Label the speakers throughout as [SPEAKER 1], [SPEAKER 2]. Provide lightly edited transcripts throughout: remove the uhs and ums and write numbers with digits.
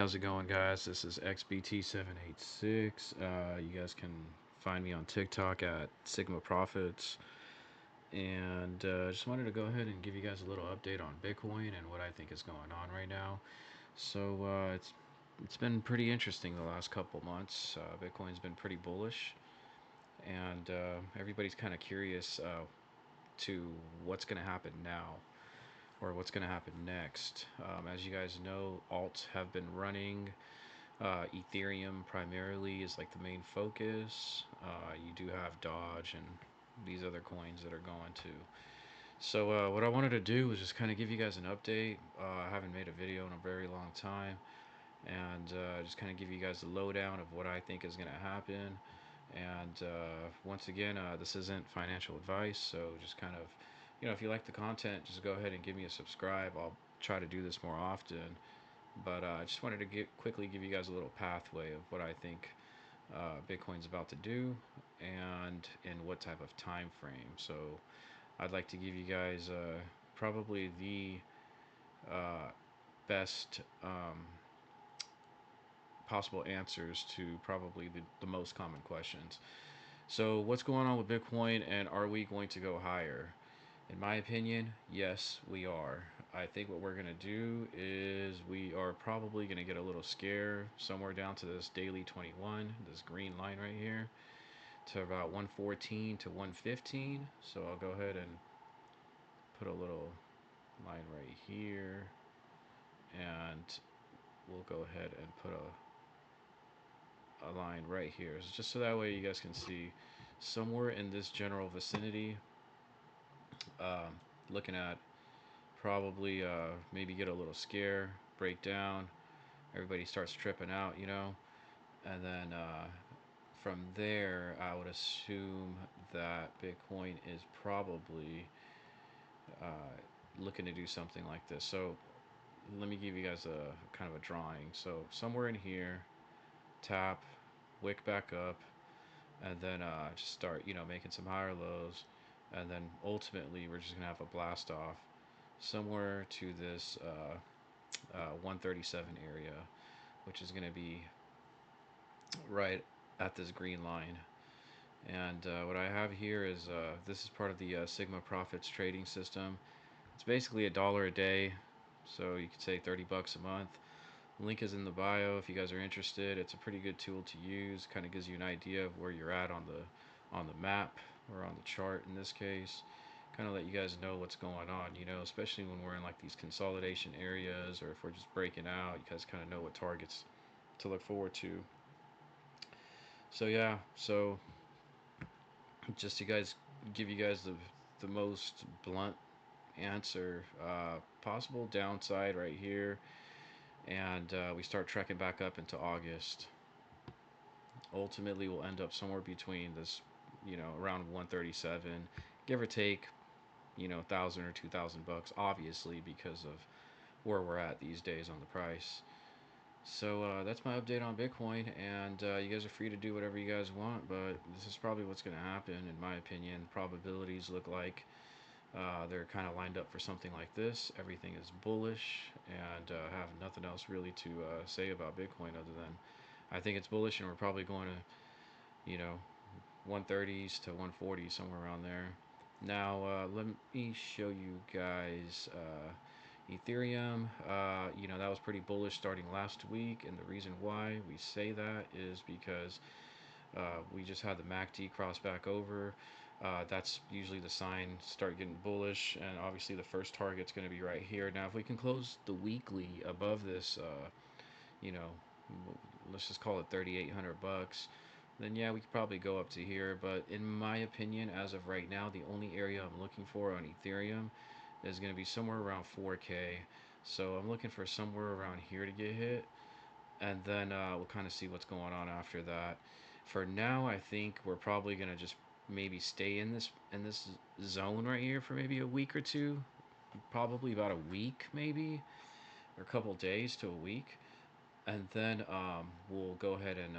[SPEAKER 1] How's it going, guys? This is XBT786. You guys can find me on TikTok at Sigma Profits. And just wanted to go ahead and give you guys a little update on Bitcoin and what I think is going on right now. So it's been pretty interesting the last couple months. Bitcoin's been pretty bullish, and everybody's kind of curious to what's going to happen now or what's going to happen next. As you guys know, alts have been running. Ethereum primarily is like the main focus. You do have Dodge and these other coins that are going to. So what I wanted to do was just kind of give you guys an update. I haven't made a video in a very long time, and just kind of give you guys the lowdown of what I think is going to happen. And once again, this isn't financial advice, so just kind of, if you like the content, just go ahead and give me a subscribe. I'll try to do this more often. But I just wanted to quickly give you guys a little pathway of what I think Bitcoin's about to do and in what type of time frame. So I'd like to give you guys probably the best possible answers to probably the most common questions. So what's going on with Bitcoin, and are we going to go higher? In my opinion, yes, we are. I think what we're going to do is we are probably going to get a little scare somewhere down to this daily 21, this green line right here, to about 114 to 115. So I'll go ahead and put a little line right here, and we'll go ahead and put a line right here. Just so that way you guys can see somewhere in this general vicinity, um, looking at probably maybe get a little scare, break down, everybody starts tripping out, and then from there, I would assume that Bitcoin is probably looking to do something like this. So let me give you guys a kind of a drawing. So somewhere in here, tap, wick back up, and then just start, making some higher lows, and then ultimately we're just gonna have a blast off somewhere to this 137 area, which is going to be right at this green line. And what I have here is this is part of the Sigma Profits trading system. It's basically $1 a day, so you could say 30 bucks a month. Link is in the bio if you guys are interested. It's a pretty good tool to use. Kind of gives you an idea of where you're at on the map or on the chart in this case. Kind of let you guys know what's going on, especially when we're in like these consolidation areas or if we're just breaking out, you guys kind of know what targets to look forward to. So yeah, so just to guys give you guys the most blunt answer possible, downside right here, and we start trekking back up into August. Ultimately, we'll end up somewhere between this, around 137, give or take, 1,000 or 2,000 bucks, obviously because of where we're at these days on the price. So that's my update on Bitcoin, and you guys are free to do whatever you guys want, but this is probably what's going to happen, in my opinion. Probabilities look like they're kind of lined up for something like this. Everything is bullish, and have nothing else really to say about Bitcoin other than I think it's bullish, and we're probably going to, 130s to 140s, somewhere around there. Now, let me show you guys Ethereum. That was pretty bullish starting last week, and the reason why we say that is because we just had the MACD cross back over. That's usually the sign start getting bullish, and obviously the first target's going to be right here. Now, if we can close the weekly above this, you know, let's just call it 3,800 bucks, then yeah, we could probably go up to here. But in my opinion, as of right now, the only area I'm looking for on Ethereum is going to be somewhere around 4K. So I'm looking for somewhere around here to get hit, and then we'll kind of see what's going on after that. For now, I think we're probably going to just maybe stay in this zone right here for maybe a week or two, probably about a week maybe, or a couple days to a week, and then we'll go ahead and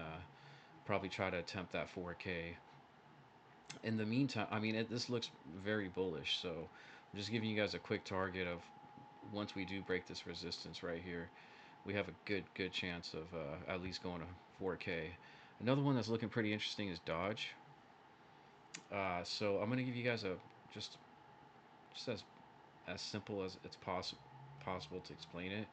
[SPEAKER 1] probably try to attempt that 4K. In the meantime, I mean, this looks very bullish, so I'm just giving you guys a quick target of once we do break this resistance right here. we have a good chance of at least going to 4K. Another one that's looking pretty interesting is Dodge. So I'm gonna give you guys a just just as simple as it's possible to explain it.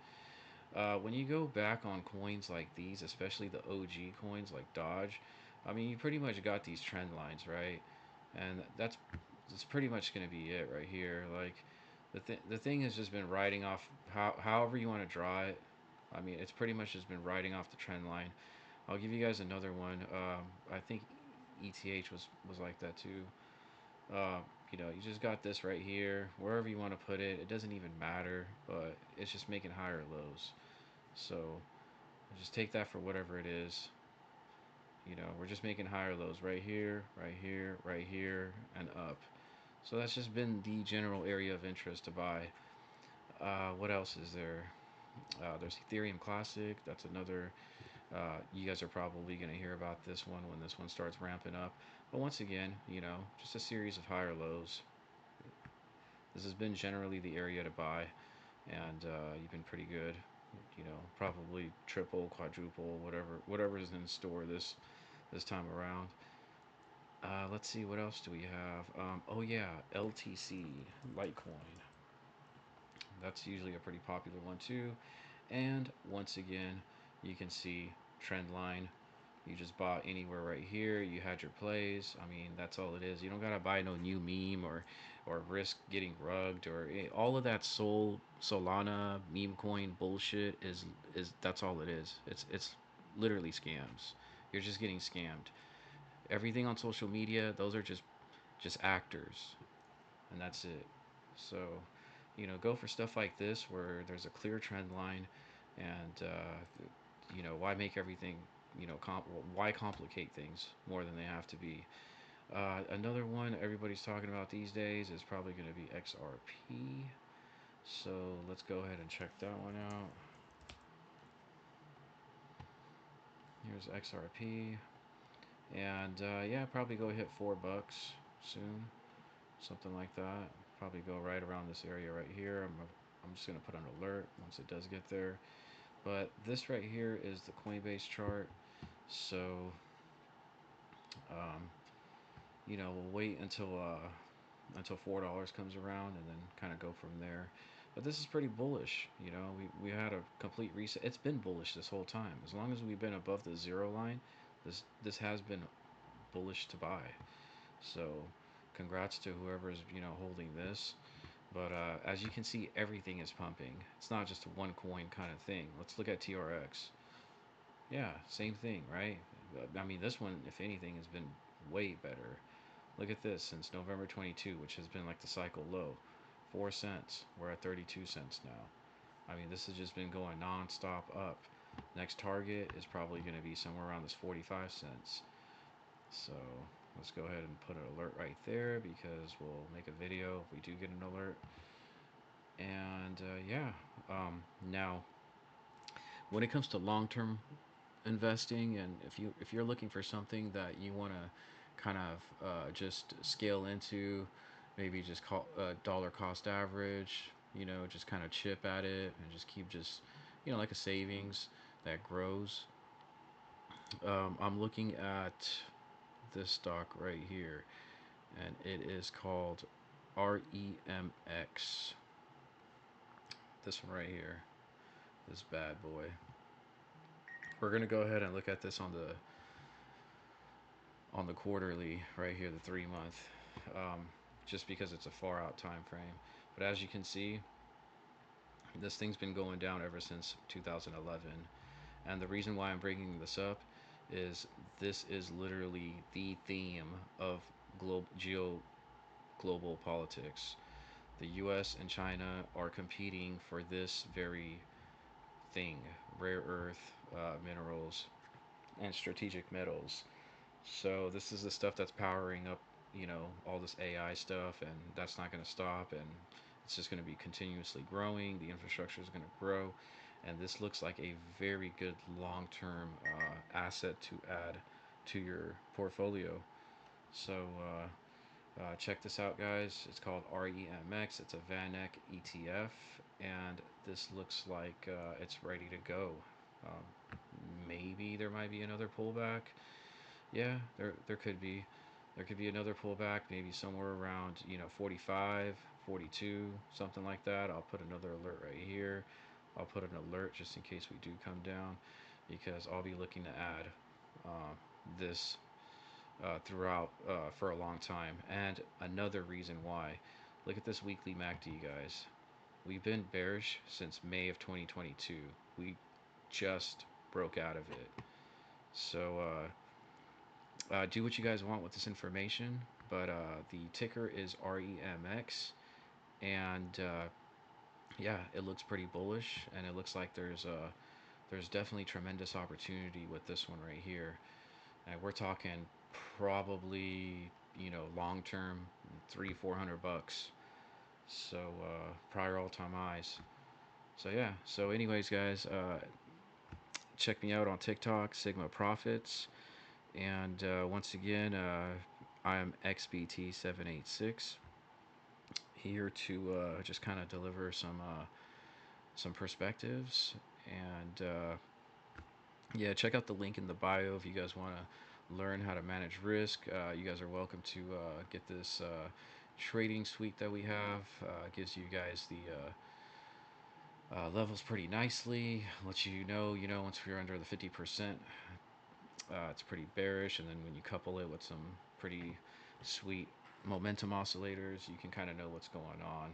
[SPEAKER 1] When you go back on coins like these, especially the OG coins like Dodge, I mean, you pretty much got these trend lines, right? And that's pretty much going to be it right here. Like the thing has just been riding off however you want to draw it. I mean, it's pretty much just been riding off the trend line. I'll give you guys another one. I think ETH was like that too. Uh, you just got this right here. Wherever you want to put it, it doesn't even matter, but it's just making higher lows. So just take that for whatever it is. We're just making higher lows right here, right here, right here, and up. So that's just been the general area of interest to buy. What else is there? There's Ethereum Classic. That's another. You guys are probably going to hear about this one when this one starts ramping up. But once again, just a series of higher lows. This has been generally the area to buy, and you've been pretty good. Probably triple, quadruple, whatever is in store this time around. Let's see, what else do we have? Oh yeah, LTC, Litecoin. That's usually a pretty popular one too. And once again, you can see trend line. You just bought anywhere right here. You had your plays. I mean, that's all it is. You don't gotta buy no new meme or risk getting rugged or all of that Solana meme coin bullshit is that's all it is. It's literally scams. You're just getting scammed. Everything on social media, those are just actors, and that's it. So, go for stuff like this where there's a clear trend line, and why make everything, why complicate things more than they have to be. Another one everybody's talking about these days is probably going to be XRP. So let's go ahead and check that one out. Here's XRP, and yeah, probably go hit $4 soon, something like that. Probably go right around this area right here. I'm just gonna put an alert once it does get there. But this right here is the Coinbase chart. So um, we'll wait until $4 comes around and then kind of go from there. But this is pretty bullish. We had a complete reset. It's been bullish this whole time. As long as we've been above the zero line, this has been bullish to buy. So congrats to whoever's holding this. But as you can see, everything is pumping. It's not just a one coin kind of thing. Let's look at TRX. Yeah, same thing, right? I mean, this one, if anything, has been way better. Look at this since November 22, which has been like the cycle low. 4 cents. We're at 32 cents now. I mean, this has just been going non-stop up. Next target is probably going to be somewhere around this 45 cents. So let's go ahead and put an alert right there because we'll make a video if we do get an alert. And yeah, now when it comes to long-term investing, and if you're looking for something that you want to kind of just scale into, maybe just call dollar cost average, just kind of chip at it and just keep just like a savings that grows. I'm looking at this stock right here, and it is called REMX. This one right here, this bad boy. We're gonna go ahead and look at this on the quarterly right here, the 3 month, um, just because it's a far out time frame. But as you can see, this thing's been going down ever since 2011. And the reason why I'm bringing this up is this is literally the theme of global politics. The US and China are competing for this very thing, rare earth minerals and strategic metals. So this is the stuff that's powering up, all this AI stuff, and that's not going to stop, and it's just going to be continuously growing. The infrastructure is going to grow, and this looks like a very good long-term asset to add to your portfolio. So check this out, guys. It's called REMX. It's a VanEck ETF, and this looks like it's ready to go. Um, Maybe there might be another pullback. Yeah, there could be. There could be another pullback, maybe somewhere around 45, 42, something like that. I'll put another alert right here. I'll put an alert just in case we do come down, because I'll be looking to add uh, this throughout for a long time. And another reason why, look at this weekly MACD, guys. We've been bearish since May of 2022. We just broke out of it. So do what you guys want with this information. But the ticker is REMX, and yeah, it looks pretty bullish, and it looks like there's definitely tremendous opportunity with this one right here. And we're talking probably long term, 300-400 bucks. So prior all time highs. So yeah. So anyways, guys, check me out on TikTok, Sigma Profits, and once again, I am XBT786 here to just kind of deliver some perspectives and yeah, check out the link in the bio if you guys want to learn how to manage risk. You guys are welcome to get this trading suite that we have. Gives you guys the levels pretty nicely. Lets once we're under the 50%, it's pretty bearish. And then when you couple it with some pretty sweet momentum oscillators, you can kind of know what's going on.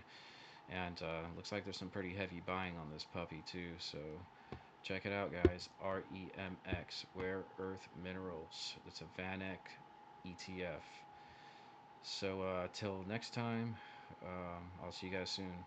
[SPEAKER 1] And looks like there's some pretty heavy buying on this puppy too. So check it out, guys. REMX, Rare Earth Minerals. It's a VanEck ETF. So till next time, I'll see you guys soon.